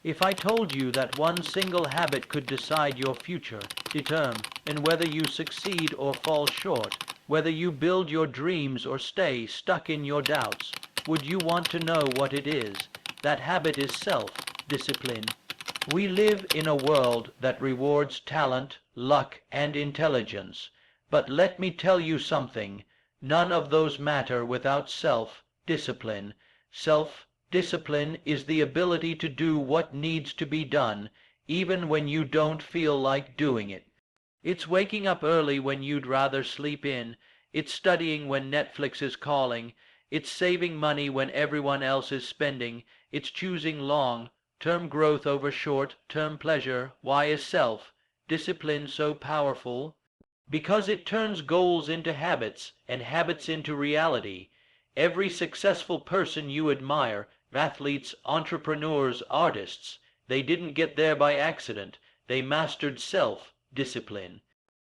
If I told you that one single habit could decide your future, determine whether you succeed or fall short, whether you build your dreams or stay stuck in your doubts, would you want to know what it is? That habit is self-discipline. We live in a world that rewards talent, luck, and intelligence, but let me tell you something. None of those matter without self-discipline. Self-discipline is the ability to do what needs to be done, even when you don't feel like doing it. It's waking up early when you'd rather sleep in. It's studying when Netflix is calling. It's saving money when everyone else is spending. It's choosing long-term growth over short-term pleasure. Why is self-discipline so powerful? Because it turns goals into habits, and habits into reality. Every successful person you admire, athletes, entrepreneurs, artists, they didn't get there by accident. They mastered self-discipline.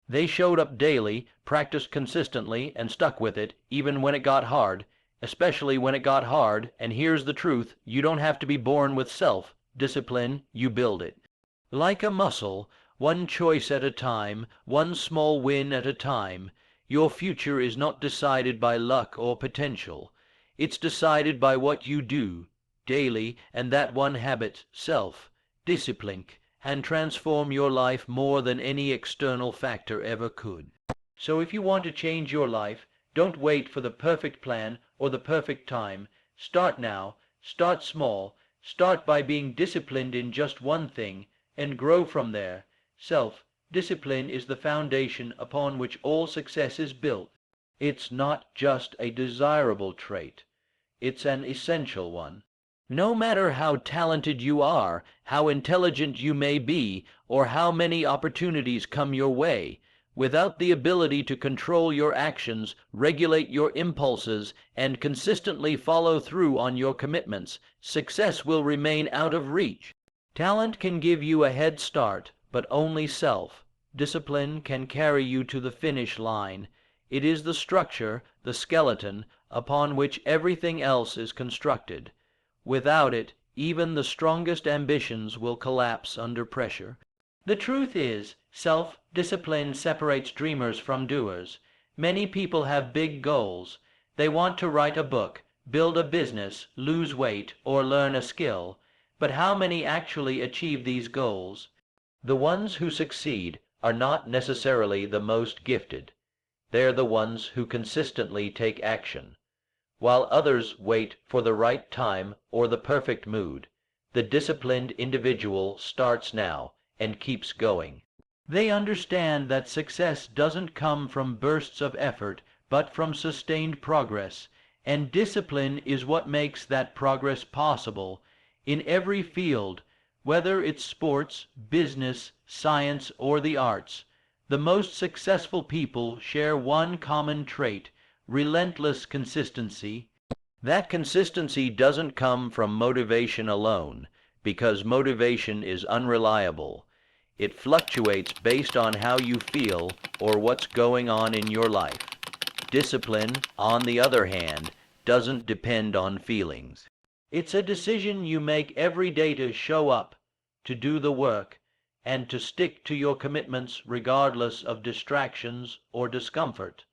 They showed up daily, practiced consistently, and stuck with it, even when it got hard. Especially when it got hard, and here's the truth, you don't have to be born with self-discipline, you build it. Like a muscle, one choice at a time, one small win at a time. Your future is not decided by luck or potential. It's decided by what you do daily, and that one habit, self-discipline, can transform your life more than any external factor ever could. So if you want to change your life, don't wait for the perfect plan or the perfect time. Start now. Start small. Start by being disciplined in just one thing, and grow from there. Self-discipline is the foundation upon which all success is built. It's not just a desirable trait. It's an essential one. No matter how talented you are, how intelligent you may be, or how many opportunities come your way, without the ability to control your actions, regulate your impulses, and consistently follow through on your commitments, success will remain out of reach. Talent can give you a head start, but only self-discipline can carry you to the finish line. It is the structure, the skeleton, upon which everything else is constructed. Without it, even the strongest ambitions will collapse under pressure. The truth is, self-discipline separates dreamers from doers. Many people have big goals. They want to write a book, build a business, lose weight, or learn a skill. But how many actually achieve these goals? The ones who succeed are not necessarily the most gifted. They're the ones who consistently take action. While others wait for the right time or the perfect mood, the disciplined individual starts now and keeps going. They understand that success doesn't come from bursts of effort, but from sustained progress, and discipline is what makes that progress possible. In every field, whether it's sports, business, science, or the arts, the most successful people share one common trait: relentless consistency. That consistency doesn't come from motivation alone, because motivation is unreliable. It fluctuates based on how you feel or what's going on in your life. Discipline, on the other hand, doesn't depend on feelings. It's a decision you make every day to show up, to do the work, and to stick to your commitments regardless of distractions or discomfort.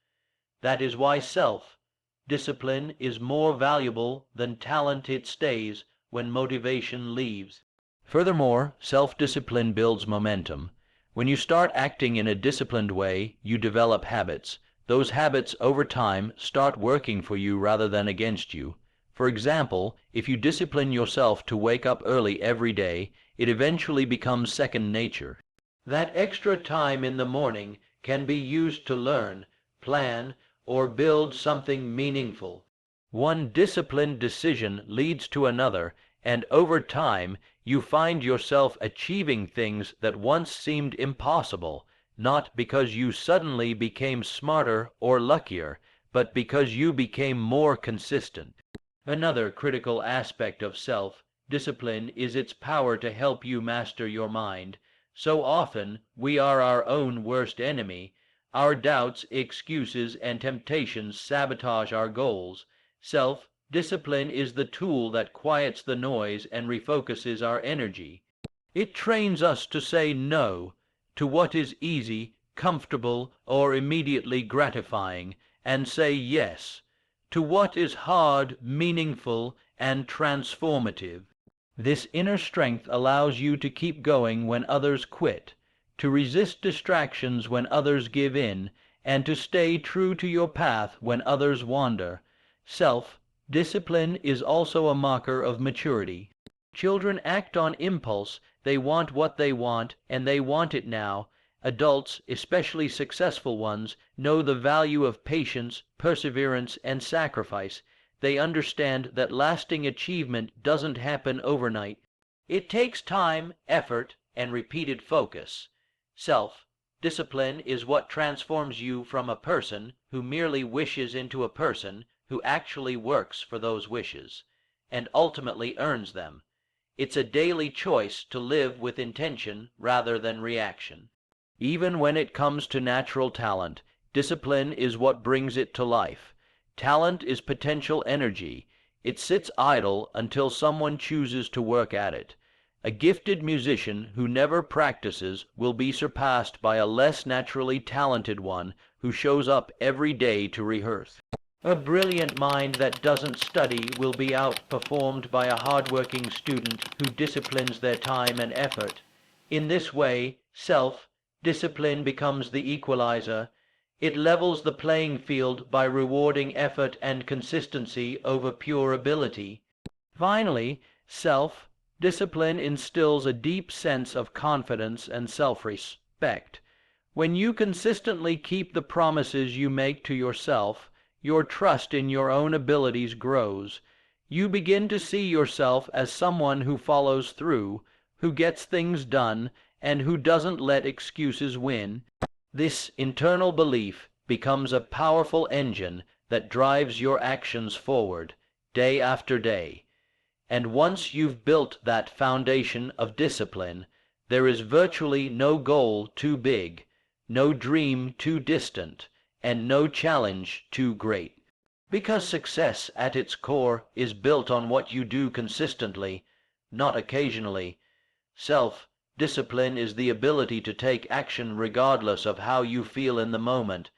That is why self-discipline is more valuable than talent. It stays when motivation leaves. Furthermore, self-discipline builds momentum. When you start acting in a disciplined way, you develop habits. Those habits, over time, start working for you rather than against you. For example, if you discipline yourself to wake up early every day, it eventually becomes second nature. That extra time in the morning can be used to learn, plan, or build something meaningful. One disciplined decision leads to another, and over time, you find yourself achieving things that once seemed impossible, not because you suddenly became smarter or luckier, but because you became more consistent. Another critical aspect of self-discipline is its power to help you master your mind. So often, we are our own worst enemy. Our doubts, excuses, and temptations sabotage our goals. Discipline is the tool that quiets the noise and refocuses our energy. It trains us to say no to what is easy, comfortable, or immediately gratifying, and say yes to what is hard, meaningful, and transformative. This inner strength allows you to keep going when others quit, to resist distractions when others give in, and to stay true to your path when others wander. Self-discipline is also a marker of maturity. Children act on impulse. They want what they want, and they want it now. Adults, especially successful ones, know the value of patience, perseverance, and sacrifice. They understand that lasting achievement doesn't happen overnight. It takes time, effort, and repeated focus. Self-discipline is what transforms you from a person who merely wishes into a person who actually works for those wishes, and ultimately earns them. It's a daily choice to live with intention rather than reaction. Even when it comes to natural talent, discipline is what brings it to life. Talent is potential energy. It sits idle until someone chooses to work at it. A gifted musician who never practices will be surpassed by a less naturally talented one who shows up every day to rehearse. A brilliant mind that doesn't study will be outperformed by a hard-working student who disciplines their time and effort. In this way, self-discipline becomes the equalizer. It levels the playing field by rewarding effort and consistency over pure ability. Finally, self-discipline instills a deep sense of confidence and self-respect. When you consistently keep the promises you make to yourself, your trust in your own abilities grows. You begin to see yourself as someone who follows through, who gets things done, and who doesn't let excuses win. This internal belief becomes a powerful engine that drives your actions forward, day after day. And once you've built that foundation of discipline, there is virtually no goal too big, no dream too distant, and no challenge too great. Because success at its core is built on what you do consistently, not occasionally. Self-discipline is the ability to take action regardless of how you feel in the moment.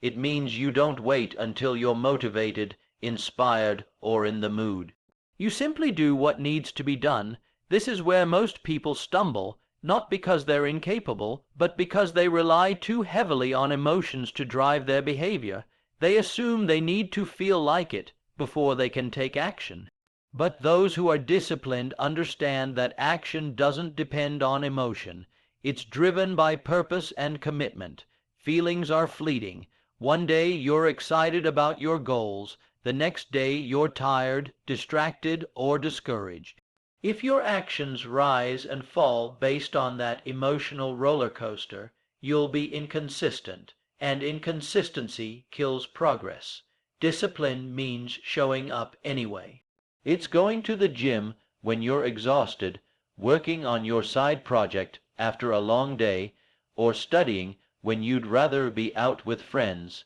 It means you don't wait until you're motivated, inspired, or in the mood. You simply do what needs to be done. This is where most people stumble, not because they're incapable, but because they rely too heavily on emotions to drive their behavior. They assume they need to feel like it before they can take action. But those who are disciplined understand that action doesn't depend on emotion. It's driven by purpose and commitment. Feelings are fleeting. One day you're excited about your goals. The next day you're tired, distracted, or discouraged. If your actions rise and fall based on that emotional roller coaster, you'll be inconsistent, and inconsistency kills progress. Discipline means showing up anyway. It's going to the gym when you're exhausted, working on your side project after a long day, or studying when you'd rather be out with friends.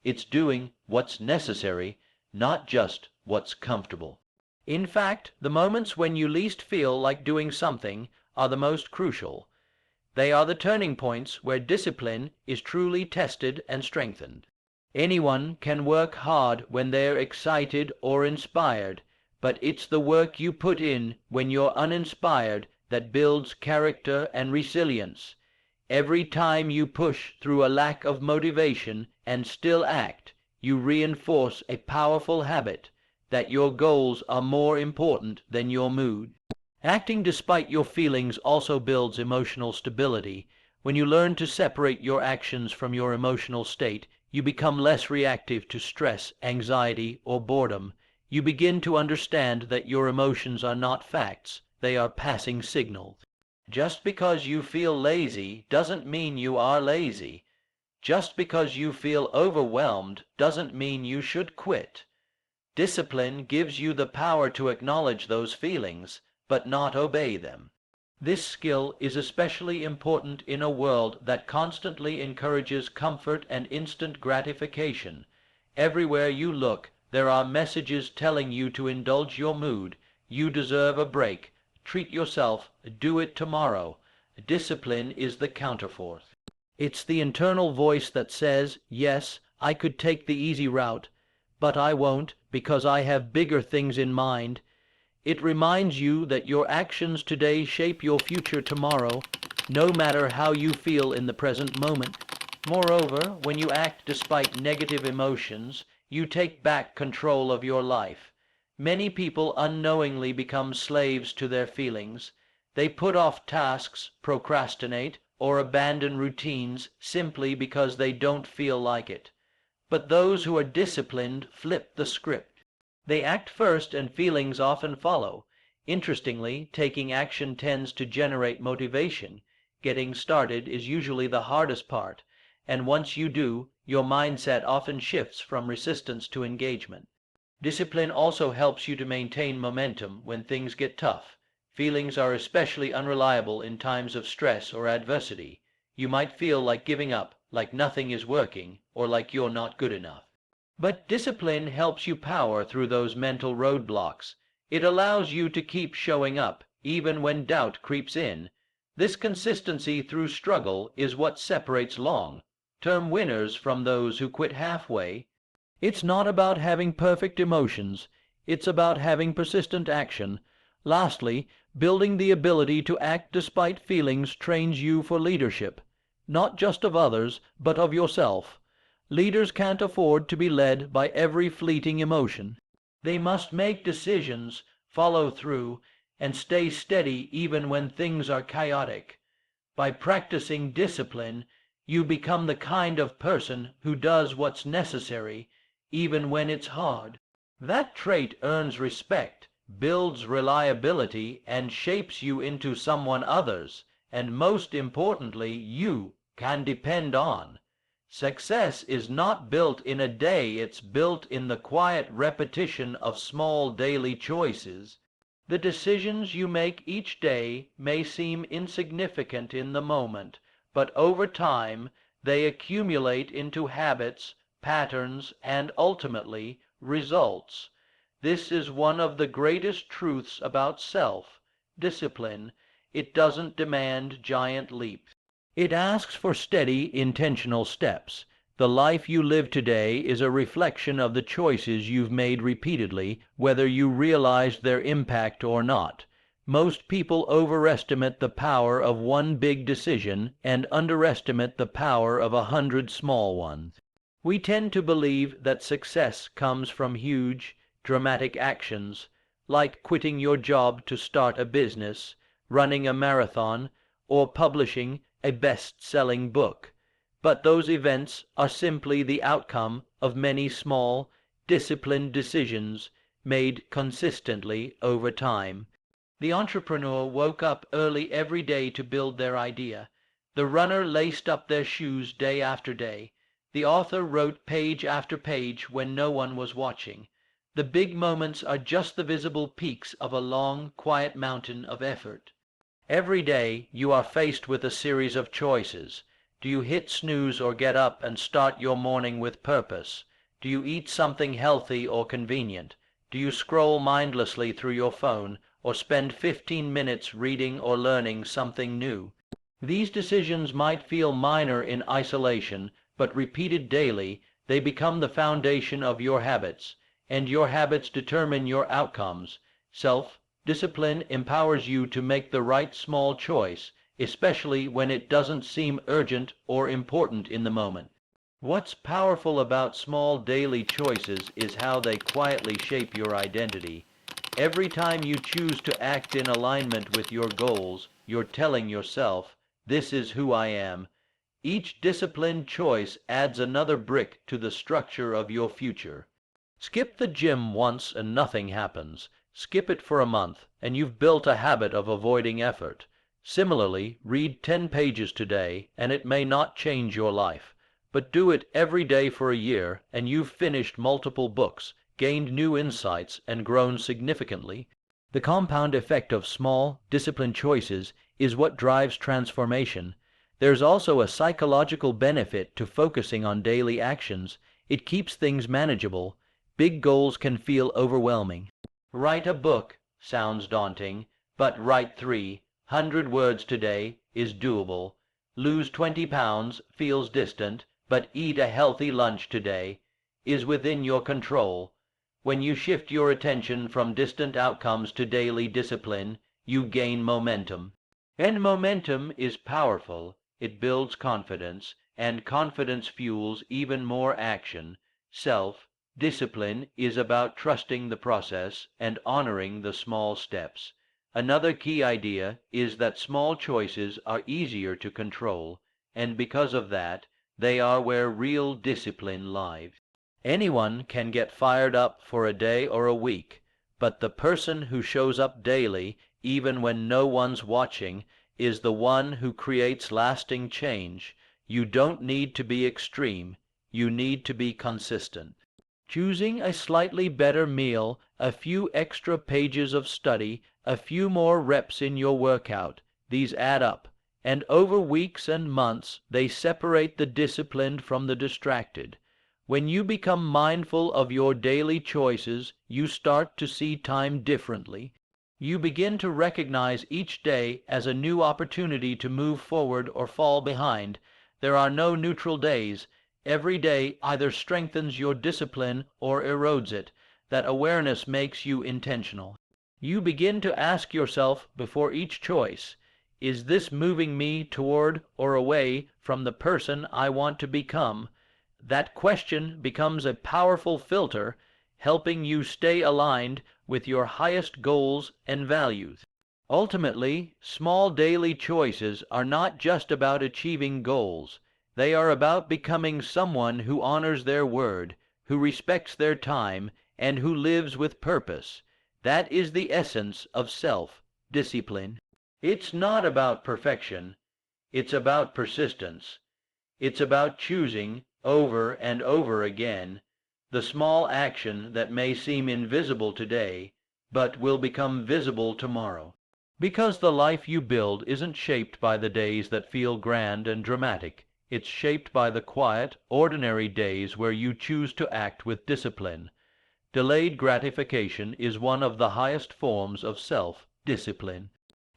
It's doing what's necessary, not just what's comfortable. In fact, the moments when you least feel like doing something are the most crucial. They are the turning points where discipline is truly tested and strengthened. Anyone can work hard when they're excited or inspired, but it's the work you put in when you're uninspired that builds character and resilience. Every time you push through a lack of motivation and still act, you reinforce a powerful habit that your goals are more important than your mood. Acting despite your feelings also builds emotional stability. When you learn to separate your actions from your emotional state, you become less reactive to stress, anxiety, or boredom. You begin to understand that your emotions are not facts, they are passing signals. Just because you feel lazy doesn't mean you are lazy. Just because you feel overwhelmed doesn't mean you should quit. Discipline gives you the power to acknowledge those feelings, but not obey them. This skill is especially important in a world that constantly encourages comfort and instant gratification. Everywhere you look, There are messages telling you to indulge your mood. You deserve a break. Treat yourself. Do it tomorrow. Discipline is the counterforce. It's the internal voice that says, yes, I could take the easy route, but I won't because I have bigger things in mind. It reminds you that your actions today shape your future tomorrow, no matter how you feel in the present moment. Moreover, when you act despite negative emotions, you take back control of your life. Many people unknowingly become slaves to their feelings. They put off tasks, procrastinate, or abandon routines simply because they don't feel like it. But those who are disciplined flip the script. They act first and feelings often follow. Interestingly, taking action tends to generate motivation. Getting started is usually the hardest part, and once you do, your mindset often shifts from resistance to engagement. Discipline also helps you to maintain momentum when things get tough. Feelings are especially unreliable in times of stress or adversity. You might feel like giving up, like nothing is working, or like you're not good enough. But discipline helps you power through those mental roadblocks. It allows you to keep showing up, even when doubt creeps in. This consistency through struggle is what separates long-term winners from those who quit halfway. It's not about having perfect emotions. It's about having persistent action. Lastly, building the ability to act despite feelings trains you for leadership, not just of others, but of yourself. Leaders can't afford to be led by every fleeting emotion. They must make decisions, follow through, and stay steady even when things are chaotic. By practicing discipline, you become the kind of person who does what's necessary, even when it's hard. That trait earns respect, builds reliability, and shapes you into someone others, and most importantly, you can depend on. Success is not built in a day, it's built in the quiet repetition of small daily choices. The decisions you make each day may seem insignificant in the moment, but over time they accumulate into habits, patterns, and ultimately results. This is one of the greatest truths about self-discipline. It doesn't demand giant leaps. It asks for steady, intentional steps. The life you live today is a reflection of the choices you've made repeatedly, whether you realized their impact or not. Most people overestimate the power of one big decision and underestimate the power of 100 small ones. We tend to believe that success comes from huge, dramatic actions, like quitting your job to start a business, running a marathon, or publishing a best-selling book. But those events are simply the outcome of many small, disciplined decisions made consistently over time. The entrepreneur woke up early every day to build their idea. The runner laced up their shoes day after day. The author wrote page after page when no one was watching. The big moments are just the visible peaks of a long, quiet mountain of effort. Every day you are faced with a series of choices. Do you hit snooze or get up and start your morning with purpose? Do you eat something healthy or convenient? Do you scroll mindlessly through your phone or spend 15 minutes reading or learning something new? These decisions might feel minor in isolation, but repeated daily, they become the foundation of your habits, and your habits determine your outcomes. Self-discipline empowers you to make the right small choice, especially when it doesn't seem urgent or important in the moment. What's powerful about small daily choices is how they quietly shape your identity. Every time you choose to act in alignment with your goals, you're telling yourself, "This is who I am." Each disciplined choice adds another brick to the structure of your future. Skip the gym once and nothing happens. Skip it for a month, and you've built a habit of avoiding effort. Similarly, read 10 pages today, and it may not change your life. But do it every day for a year, and you've finished multiple books, gained new insights, and grown significantly. The compound effect of small, disciplined choices is what drives transformation. There's also a psychological benefit to focusing on daily actions. It keeps things manageable. Big goals can feel overwhelming. Write a book sounds daunting, but write 300 words today is doable. Lose 20 pounds feels distant, but eat a healthy lunch today is within your control. When you shift your attention from distant outcomes to daily discipline, you gain momentum. And momentum is powerful. It builds confidence, and confidence fuels even more action. Self-discipline is about trusting the process and honoring the small steps. Another key idea is that small choices are easier to control, and because of that, they are where real discipline lies. Anyone can get fired up for a day or a week, but the person who shows up daily, even when no one's watching, is the one who creates lasting change. You don't need to be extreme. You need to be consistent. Choosing a slightly better meal, a few extra pages of study, a few more reps in your workout, these add up, and over weeks and months they separate the disciplined from the distracted. When you become mindful of your daily choices, you start to see time differently. You begin to recognize each day as a new opportunity to move forward or fall behind. There are no neutral days. Every day either strengthens your discipline or erodes it. That awareness makes you intentional. You begin to ask yourself before each choice, is this moving me toward or away from the person I want to become? That question becomes a powerful filter, helping you stay aligned with your highest goals and values. Ultimately, small daily choices are not just about achieving goals. They are about becoming someone who honors their word, who respects their time, and who lives with purpose. That is the essence of self-discipline. It's not about perfection. It's about persistence. It's about choosing, over and over again, the small action that may seem invisible today, but will become visible tomorrow. Because the life you build isn't shaped by the days that feel grand and dramatic. It's shaped by the quiet, ordinary days where you choose to act with discipline. Delayed gratification is one of the highest forms of self-discipline.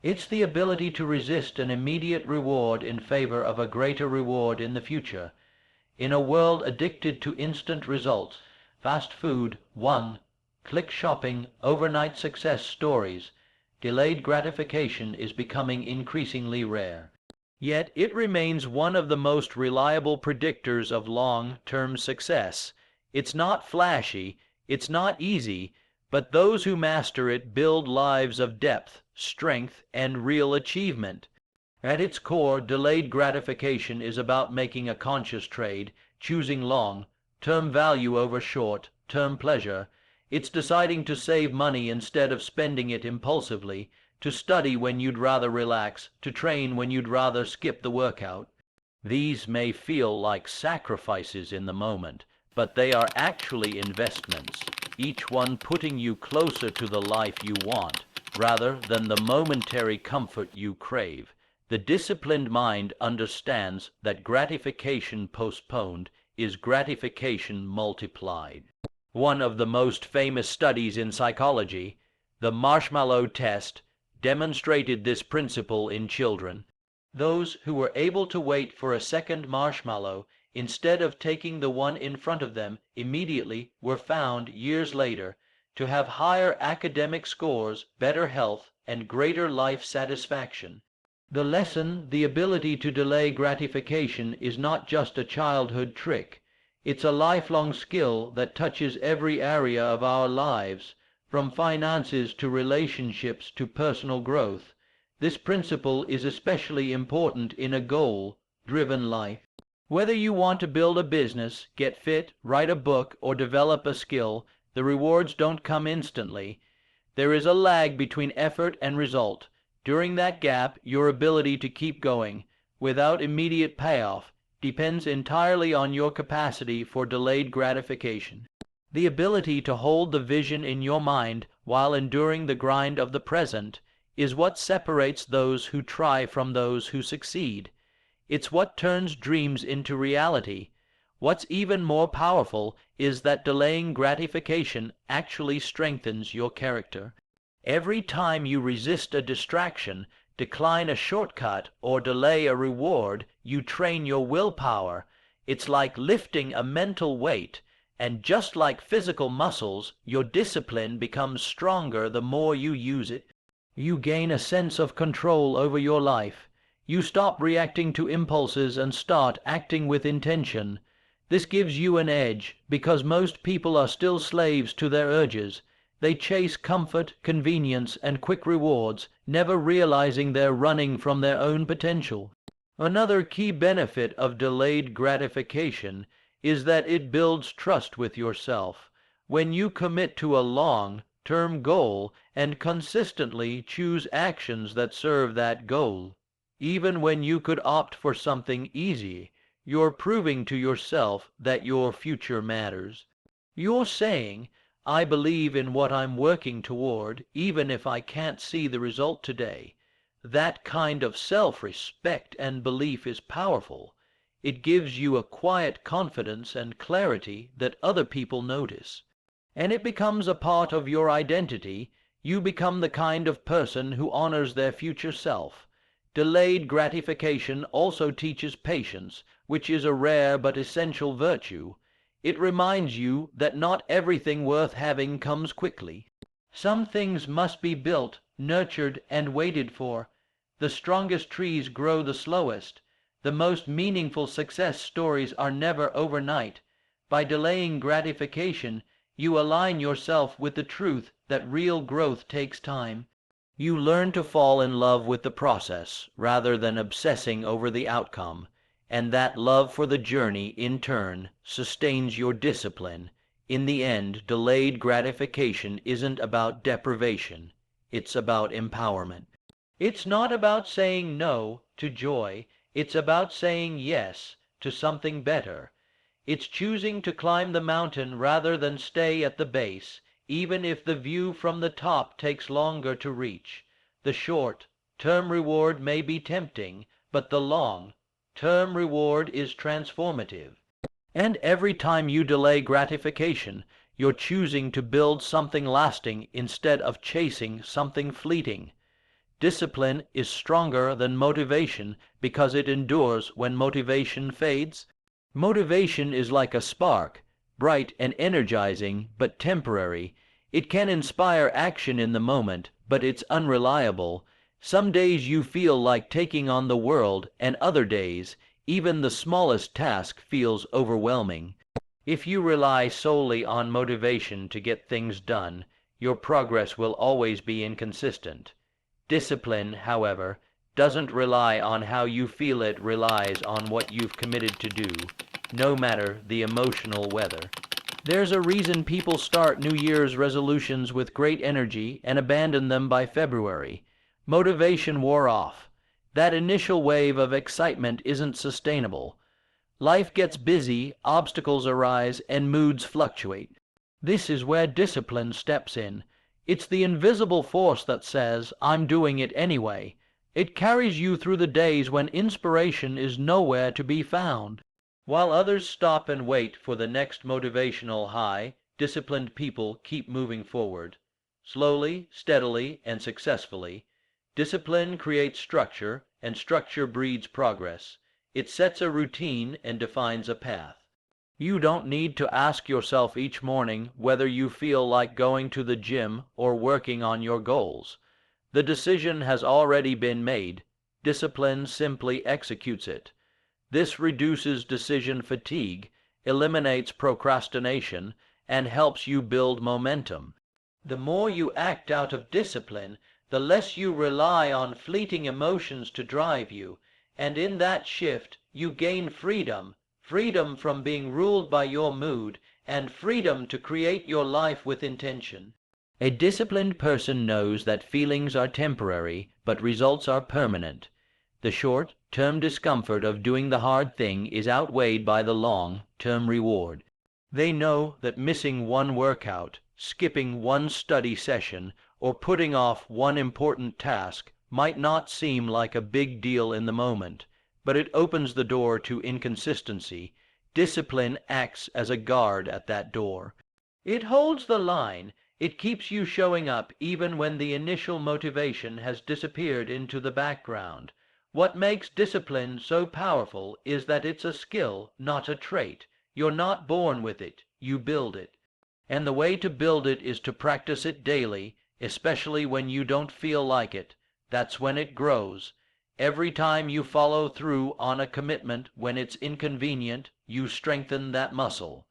It's the ability to resist an immediate reward in favor of a greater reward in the future. In a world addicted to instant results, fast food, one-click shopping, overnight success stories, delayed gratification is becoming increasingly rare. Yet it remains one of the most reliable predictors of long-term success. It's not flashy, it's not easy, but those who master it build lives of depth, strength, and real achievement. At its core, delayed gratification is about making a conscious trade, choosing long-term value over short-term pleasure. It's deciding to save money instead of spending it impulsively, to study when you'd rather relax, to train when you'd rather skip the workout. These may feel like sacrifices in the moment, but they are actually investments, each one putting you closer to the life you want, rather than the momentary comfort you crave. The disciplined mind understands that gratification postponed is gratification multiplied. One of the most famous studies in psychology, the marshmallow test, demonstrated this principle in children. Those who were able to wait for a second marshmallow instead of taking the one in front of them immediately were found years later to have higher academic scores, better health, and greater life satisfaction. The lesson, the ability to delay gratification, is not just a childhood trick. It's a lifelong skill that touches every area of our lives, from finances to relationships to personal growth. This principle is especially important in a goal-driven life. Whether you want to build a business, get fit, write a book, or develop a skill, the rewards don't come instantly. There is a lag between effort and result. During that gap, your ability to keep going, without immediate payoff, depends entirely on your capacity for delayed gratification. The ability to hold the vision in your mind while enduring the grind of the present is what separates those who try from those who succeed. It's what turns dreams into reality. What's even more powerful is that delaying gratification actually strengthens your character. Every time you resist a distraction, decline a shortcut, or delay a reward, you train your willpower. It's like lifting a mental weight, and just like physical muscles, your discipline becomes stronger the more you use it. You gain a sense of control over your life. You stop reacting to impulses and start acting with intention. This gives you an edge, because most people are still slaves to their urges. They chase comfort, convenience, and quick rewards, never realizing they're running from their own potential. Another key benefit of delayed gratification is that it builds trust with yourself. When you commit to a long-term goal and consistently choose actions that serve that goal, even when you could opt for something easy, you're proving to yourself that your future matters. You're saying, I believe in what I'm working toward, even if I can't see the result today. That kind of self-respect and belief is powerful. It gives you a quiet confidence and clarity that other people notice. And it becomes a part of your identity. You become the kind of person who honors their future self. Delayed gratification also teaches patience, which is a rare but essential virtue. It reminds you that not everything worth having comes quickly. Some things must be built, nurtured, and waited for. The strongest trees grow the slowest. The most meaningful success stories are never overnight. By delaying gratification, you align yourself with the truth that real growth takes time. You learn to fall in love with the process rather than obsessing over the outcome, and that love for the journey, in turn, sustains your discipline. In the end, delayed gratification isn't about deprivation. It's about empowerment. It's not about saying no to joy. It's about saying yes to something better. It's choosing to climb the mountain rather than stay at the base, even if the view from the top takes longer to reach. The short-term reward may be tempting, but the long-term reward is transformative. And every time you delay gratification, you're choosing to build something lasting instead of chasing something fleeting. Discipline is stronger than motivation because it endures when motivation fades. Motivation is like a spark, bright and energizing, but temporary. It can inspire action in the moment, but it's unreliable. Some days you feel like taking on the world, and other days, even the smallest task feels overwhelming. If you rely solely on motivation to get things done, your progress will always be inconsistent. Discipline, however, doesn't rely on how you feel, it relies on what you've committed to do, no matter the emotional weather. There's a reason people start New Year's resolutions with great energy and abandon them by February. Motivation wore off. That initial wave of excitement isn't sustainable. Life gets busy, obstacles arise, and moods fluctuate. This is where discipline steps in. It's the invisible force that says, I'm doing it anyway. It carries you through the days when inspiration is nowhere to be found. While others stop and wait for the next motivational high, disciplined people keep moving forward. Slowly, steadily, and successfully. Discipline creates structure, and structure breeds progress. It sets a routine and defines a path. You don't need to ask yourself each morning whether you feel like going to the gym or working on your goals. The decision has already been made. Discipline simply executes it. This reduces decision fatigue, eliminates procrastination, and helps you build momentum. The more you act out of discipline, the less you rely on fleeting emotions to drive you, and in that shift you gain freedom. Freedom from being ruled by your mood, and freedom to create your life with intention. A disciplined person knows that feelings are temporary, but results are permanent. The short-term discomfort of doing the hard thing is outweighed by the long-term reward. They know that missing one workout, skipping one study session, or putting off one important task might not seem like a big deal in the moment, but it opens the door to inconsistency. Discipline acts as a guard at that door. It holds the line. It keeps you showing up even when the initial motivation has disappeared into the background. What makes discipline so powerful is that it's a skill, not a trait. You're not born with it, you build it. And the way to build it is to practice it daily, especially when you don't feel like it. That's when it grows. Every time you follow through on a commitment when it's inconvenient, you strengthen that muscle.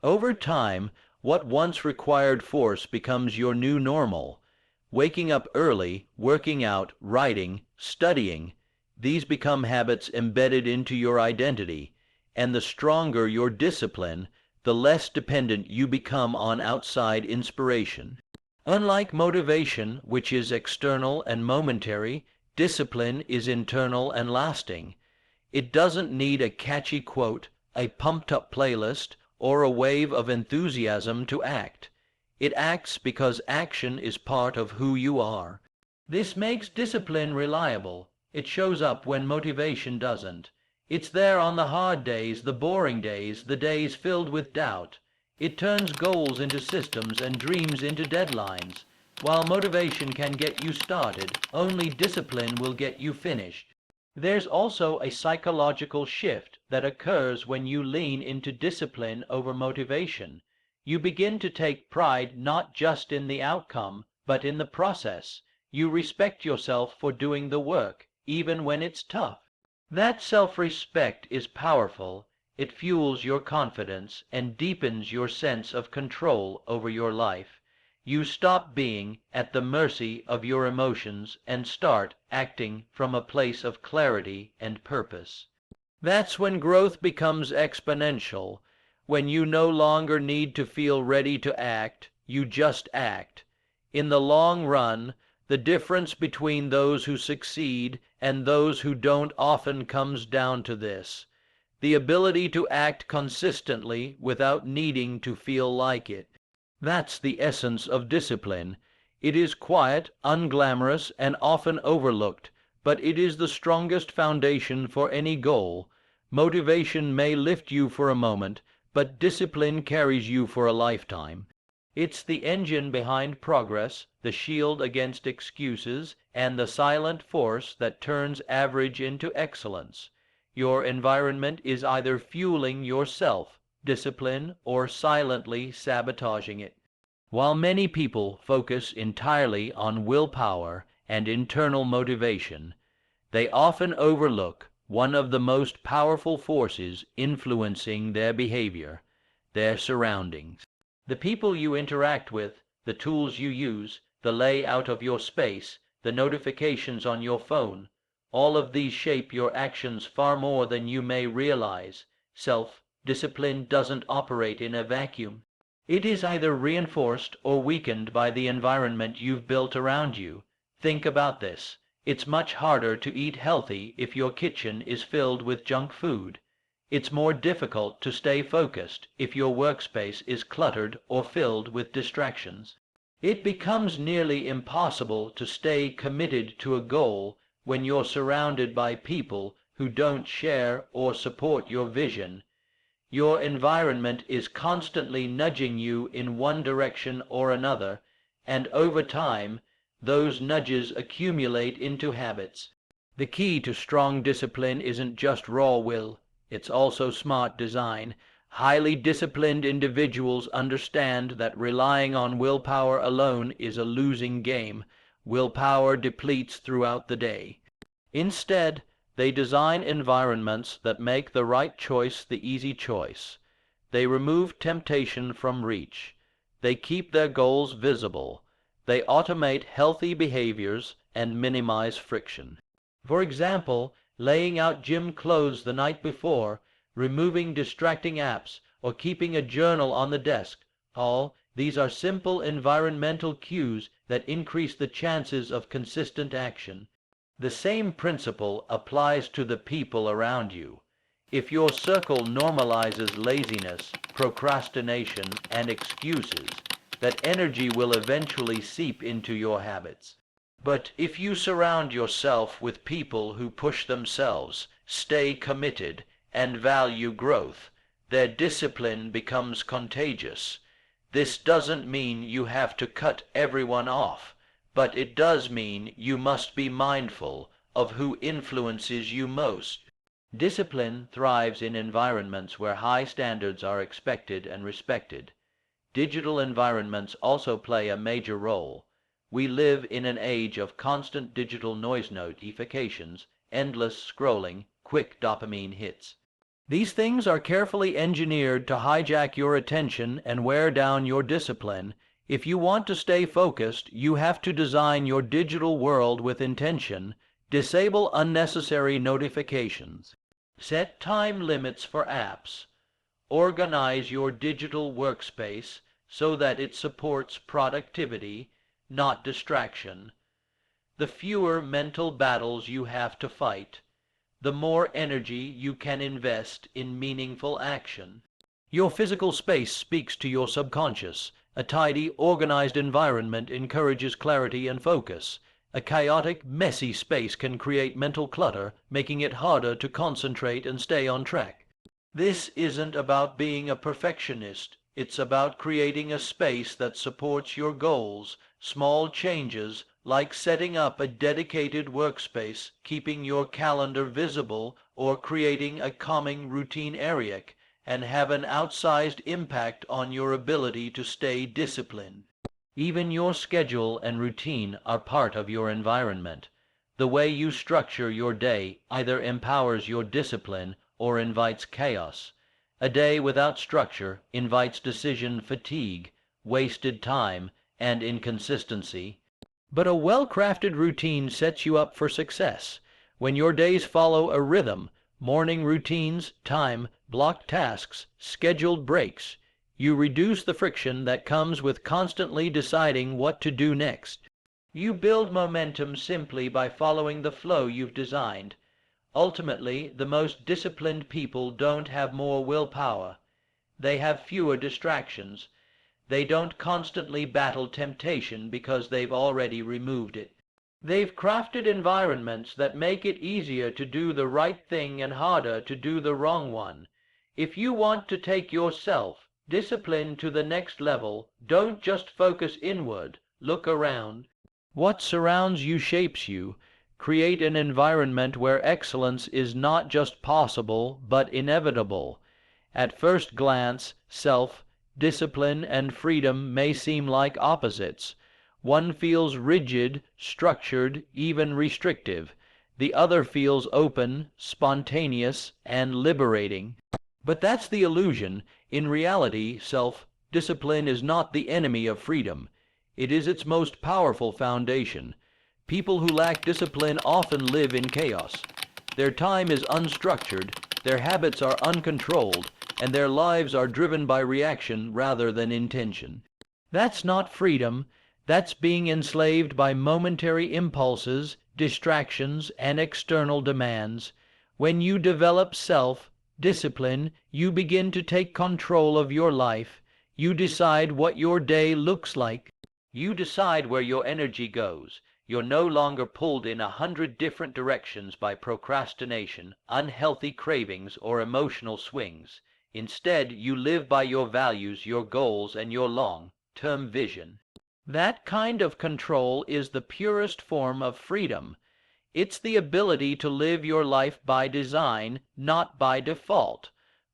Over time, what once required force becomes your new normal. Waking up early, working out, writing, studying, these become habits embedded into your identity, and the stronger your discipline, the less dependent you become on outside inspiration. Unlike motivation, which is external and momentary, discipline is internal and lasting. It doesn't need a catchy quote, a pumped-up playlist, or a wave of enthusiasm to act. It acts because action is part of who you are. This makes discipline reliable. It shows up when motivation doesn't. It's there on the hard days, the boring days, the days filled with doubt. It turns goals into systems and dreams into deadlines. While motivation can get you started, only discipline will get you finished. There's also a psychological shift that occurs when you lean into discipline over motivation. You begin to take pride not just in the outcome, but in the process. You respect yourself for doing the work, even when it's tough. That self-respect is powerful. It fuels your confidence and deepens your sense of control over your life. You stop being at the mercy of your emotions and start acting from a place of clarity and purpose. That's when growth becomes exponential, when you no longer need to feel ready to act, you just act. In the long run, the difference between those who succeed and those who don't often comes down to this: the ability to act consistently without needing to feel like it. That's the essence of discipline. It is quiet, unglamorous, and often overlooked, but it is the strongest foundation for any goal. Motivation may lift you for a moment, but discipline carries you for a lifetime. It's the engine behind progress, the shield against excuses, and the silent force that turns average into excellence. Your environment is either fueling your self-discipline or silently sabotaging it. While many people focus entirely on willpower and internal motivation, they often overlook one of the most powerful forces influencing their behavior: their surroundings. The people you interact with, the tools you use, the layout of your space, the notifications on your phone, all of these shape your actions far more than you may realize. Self-discipline doesn't operate in a vacuum. It is either reinforced or weakened by the environment you've built around you. Think about this. It's much harder to eat healthy if your kitchen is filled with junk food. It's more difficult to stay focused if your workspace is cluttered or filled with distractions. It becomes nearly impossible to stay committed to a goal when you're surrounded by people who don't share or support your vision. Your environment is constantly nudging you in one direction or another, and over time, those nudges accumulate into habits. The key to strong discipline isn't just raw will, it's also smart design. Highly disciplined individuals understand that relying on willpower alone is a losing game. Willpower depletes throughout the day. Instead, they design environments that make the right choice the easy choice. They remove temptation from reach. They keep their goals visible. They automate healthy behaviors and minimize friction. For example, laying out gym clothes the night before, removing distracting apps, or keeping a journal on the desk. All these are simple environmental cues that increase the chances of consistent action. The same principle applies to the people around you. If your circle normalizes laziness, procrastination, and excuses, that energy will eventually seep into your habits. But if you surround yourself with people who push themselves, stay committed, and value growth, their discipline becomes contagious. This doesn't mean you have to cut everyone off, but it does mean you must be mindful of who influences you most. Discipline thrives in environments where high standards are expected and respected. Digital environments also play a major role. We live in an age of constant digital noise notifications, endless scrolling, quick dopamine hits. These things are carefully engineered to hijack your attention and wear down your discipline. If you want to stay focused, you have to design your digital world with intention. Disable unnecessary notifications. Set time limits for apps. Organize your digital workspace so that it supports productivity, not distraction. The fewer mental battles you have to fight, the more energy you can invest in meaningful action. Your physical space speaks to your subconscious. A tidy, organized environment encourages clarity and focus. A chaotic, messy space can create mental clutter, making it harder to concentrate and stay on track. This isn't about being a perfectionist. It's about creating a space that supports your goals. Small changes, like setting up a dedicated workspace, keeping your calendar visible, or creating a calming routine area, and have an outsized impact on your ability to stay disciplined. Even your schedule and routine are part of your environment. The way you structure your day either empowers your discipline or invites chaos. A day without structure invites decision fatigue, wasted time, and inconsistency. But a well-crafted routine sets you up for success. When your days follow a rhythm, morning routines, time, blocked tasks, scheduled breaks, you reduce the friction that comes with constantly deciding what to do next. You build momentum simply by following the flow you've designed. Ultimately, the most disciplined people don't have more willpower. They have fewer distractions. They don't constantly battle temptation because they've already removed it. They've crafted environments that make it easier to do the right thing and harder to do the wrong one. If you want to take yourself, discipline to the next level, don't just focus inward, look around. What surrounds you shapes you. Create an environment where excellence is not just possible, but inevitable. At first glance, discipline and freedom may seem like opposites. One feels rigid, structured, even restrictive. The other feels open, spontaneous, and liberating. But that's the illusion. In reality, discipline is not the enemy of freedom. It is its most powerful foundation. People who lack discipline often live in chaos. Their time is unstructured, their habits are uncontrolled, and their lives are driven by reaction rather than intention. That's not freedom. That's being enslaved by momentary impulses, distractions, and external demands. When you develop self-discipline, you begin to take control of your life. You decide what your day looks like. You decide where your energy goes. You're no longer pulled in 100 different directions by procrastination, unhealthy cravings, or emotional swings. Instead, you live by your values, your goals, and your long-term vision. That kind of control is the purest form of freedom. It's the ability to live your life by design, not by default.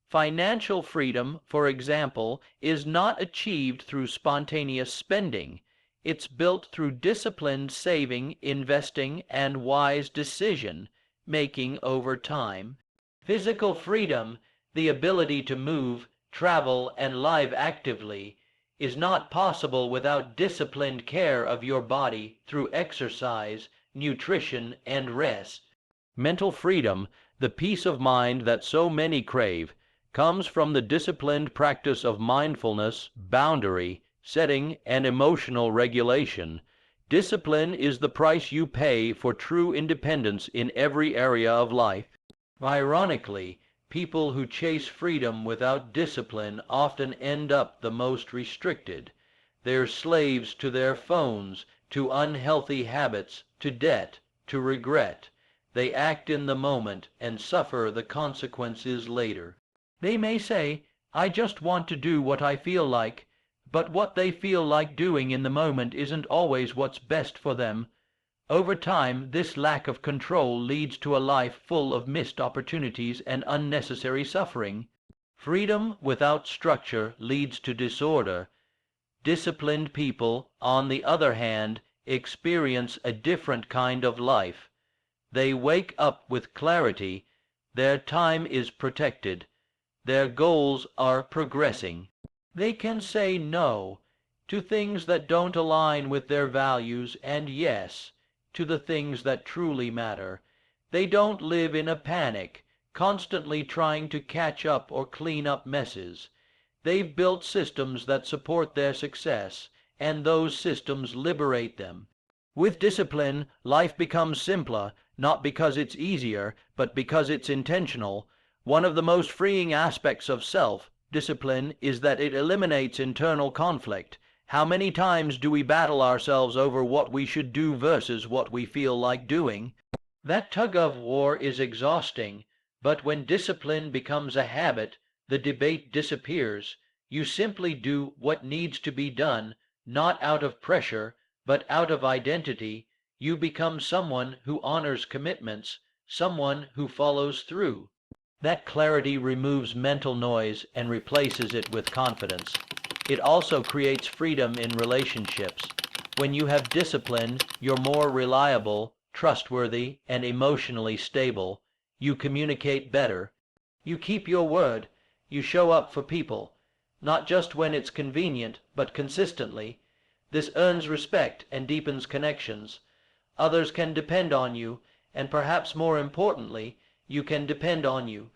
Financial freedom, for example, is not achieved through spontaneous spending. It's built through disciplined saving, investing, and wise decision-making over time. Physical freedom, the ability to move, travel, and live actively, is not possible without disciplined care of your body through exercise, nutrition, and rest. Mental freedom, the peace of mind that so many crave, comes from the disciplined practice of mindfulness, boundary setting, and emotional regulation. Discipline is the price you pay for true independence in every area of life. Ironically, people who chase freedom without discipline often end up the most restricted. They're slaves to their phones, to unhealthy habits, to debt, to regret. They act in the moment and suffer the consequences later. They may say, I just want to do what I feel like, but what they feel like doing in the moment isn't always what's best for them. Over time, this lack of control leads to a life full of missed opportunities and unnecessary suffering. Freedom without structure leads to disorder. Disciplined people, on the other hand, experience a different kind of life. They wake up with clarity, their time is protected, their goals are progressing. They can say no to things that don't align with their values and yes to the things that truly matter. They don't live in a panic, constantly trying to catch up or clean up messes. They've built systems that support their success, and those systems liberate them. With discipline, life becomes simpler, not because it's easier, but because it's intentional. One of the most freeing aspects of self-discipline is that it eliminates internal conflict. How many times do we battle ourselves over what we should do versus what we feel like doing? That tug-of-war is exhausting, but when discipline becomes a habit, the debate disappears. You simply do what needs to be done, not out of pressure, but out of identity. You become someone who honors commitments, someone who follows through. That clarity removes mental noise and replaces it with confidence. It also creates freedom in relationships. When you have discipline, you're more reliable, trustworthy, and emotionally stable. You communicate better. You keep your word. You show up for people, not just when it's convenient, but consistently. This earns respect and deepens connections. Others can depend on you, and perhaps more importantly, you can depend on you.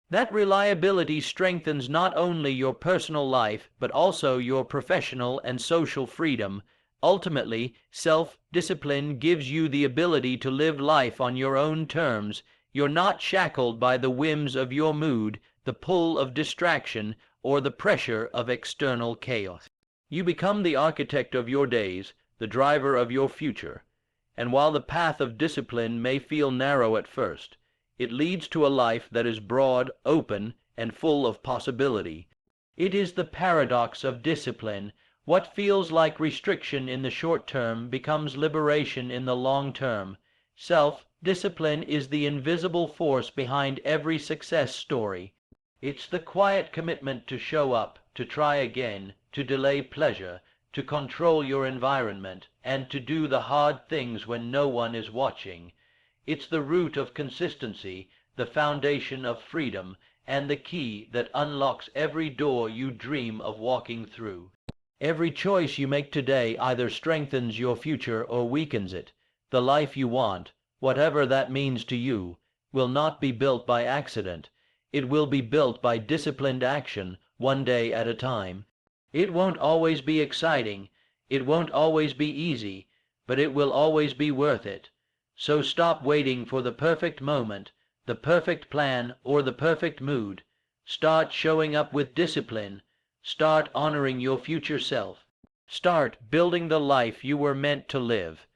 That reliability strengthens not only your personal life, but also your professional and social freedom. Ultimately, self-discipline gives you the ability to live life on your own terms. You're not shackled by the whims of your mood, the pull of distraction, or the pressure of external chaos. You become the architect of your days, the driver of your future. And while the path of discipline may feel narrow at first, it leads to a life that is broad, open, and full of possibility. It is the paradox of discipline. What feels like restriction in the short term becomes liberation in the long term. Self-discipline is the invisible force behind every success story. It's the quiet commitment to show up, to try again, to delay pleasure, to control your environment, and to do the hard things when no one is watching. It's the root of consistency, the foundation of freedom, and the key that unlocks every door you dream of walking through. Every choice you make today either strengthens your future or weakens it. The life you want, whatever that means to you, will not be built by accident. It will be built by disciplined action, one day at a time. It won't always be exciting, it won't always be easy, but it will always be worth it. So stop waiting for the perfect moment, the perfect plan, or the perfect mood. Start showing up with discipline. Start honoring your future self. Start building the life you were meant to live.